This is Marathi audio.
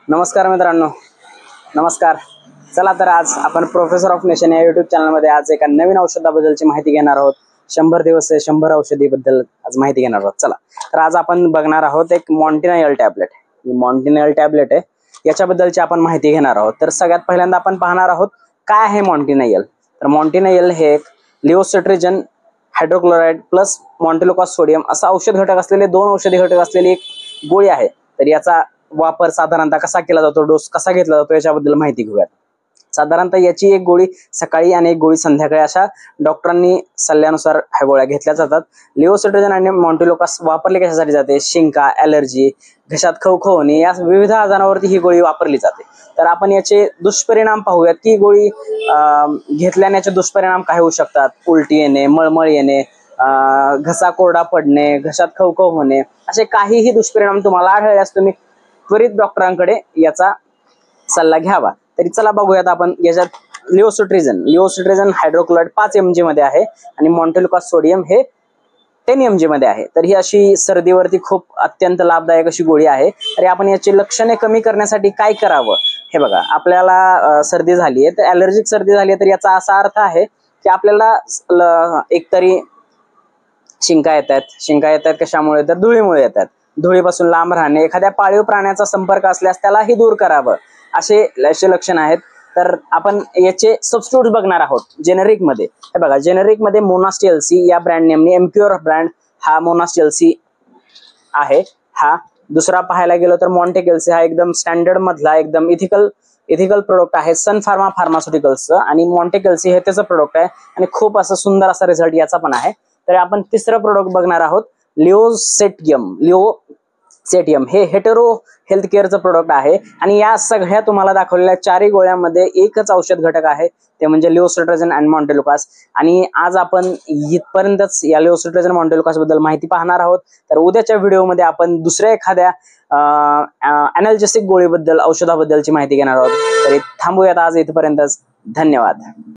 नमस्कार मित्रांनो, नमस्कार. चला तर आज आपण प्रोफेसर ऑफ नेशन या युट्यूब चॅनलमध्ये आज एका नवीन औषधाबद्दलची माहिती घेणार आहोत. 100 दिवस 100 औषधीबद्दल आज माहिती घेणार आहोत. चला तर आज आपण बघणार आहोत एक मॉन्टिनायल टॅबलेट. मॉन्टिनायल टॅबलेट आहे, याच्याबद्दलची आपण माहिती घेणार आहोत. तर सगळ्यात पहिल्यांदा आपण पाहणार आहोत काय आहे मॉन्टिनायल. तर मॉन्टिनायल हे एक लिओसिट्रिजन हायड्रोक्लोराइड प्लस मॉन्टेलोकास सोडियम असा औषध घटक असलेले दोन औषधी घटक असलेली एक गोळी आहे. तर याचा वापर साधारणतः कसा केला जातो, डोस कसा घेतला जातो याच्याबद्दल माहिती घेऊयात. साधारणतः याची एक गोळी सकाळी आणि एक गोळी संध्याकाळी अशा डॉक्टरांनी सल्ल्यानुसार ह्या गोळ्या घेतल्या जातात. लिओसिट्रिजन आणि मॉन्टेलोकास वापरले कशासाठी जाते? शिंका, ॲलर्जी, घशात खवखवणे या विविध आजारांवरती ही गोळी वापरली जाते. तर आपण याचे दुष्परिणाम पाहूयात की गोळी घेतल्याने याचे दुष्परिणाम काय होऊ शकतात. उलटी येणे, मळमळ येणे, घसा कोरडा पडणे, घशात खवखव होणे असे काहीही दुष्परिणाम तुम्हाला आढळल्यास तुम्ही त्वरित डॉक्टरांकडे याचा सल्ला घ्यावा. तरी चला बघूयात आपण. याच्यात लिओसिट्रिजन हायड्रोक्लोराइड 5 mg मध्ये आहे आणि मॉन्टेलोकास सोडियम हे 10 mg मध्ये आहे. तर ही अशी सर्दीवरती खूप अत्यंत लाभदायक अशी गोळी आहे. तरी आपण याची लक्षणे कमी करण्यासाठी काय करावं? हे बघा, आपल्याला सर्दी झाली आहे, तर ॲलर्जिक सर्दी झाली आहे, तर याचा असा अर्थ आहे की आपल्याला एकतरी शिंका येतात. कशामुळे? तर धुळीमुळे येतात. धुळीपासून लांब राहणे, एखाद्या पाळीव प्राण्याचा संपर्क असल्यास त्यालाही दूर करावं, असे लक्षण आहेत. तर आपण याचे सबस्टिट्यूट बघणार आहोत जेनेरिक मध्ये. हे बघा, जेनेरिक मध्ये मोनास टीएलसी या ब्रँड नेमने एम्प्युअर ब्रँड हा मोनास टीएलसी आहे. हा दुसरा पाहायला गेलो तर मॉन्टेकेल्सी हा एकदम स्टँडर्ड मधला एकदम इथिकल प्रोडक्ट आहे सन फार्मा फार्मास्युटिकल्सचं, आणि मॉन्टेकेल्सी हे त्याचं प्रोडक्ट आहे आणि खूप असं सुंदर असा रिझल्ट याचा पण आहे. तर आपण तिसरं प्रोडक्ट बघणार आहोत लिओसेटियम हे हेटेरो हेल्थ केअरचं प्रोडक्ट आहे. आणि या सगळ्या तुम्हाला दाखवलेल्या 4 गोळ्यांमध्ये एकच औषध घटक आहे, ते म्हणजे लिओसिट्रिजन अँड मॉन्टेलोकास. आणि आज आपण इथपर्यंतच या लिओसिट्रिजन मॉन्टेलोकास बद्दल माहिती पाहणार आहोत. तर उद्याच्या व्हिडिओमध्ये आपण दुसऱ्या एखाद्या अॅनाल्जेसिक गोळीबद्दल औषधाबद्दलची माहिती घेणार आहोत. तरी थांबूयात आज इथपर्यंतच. धन्यवाद.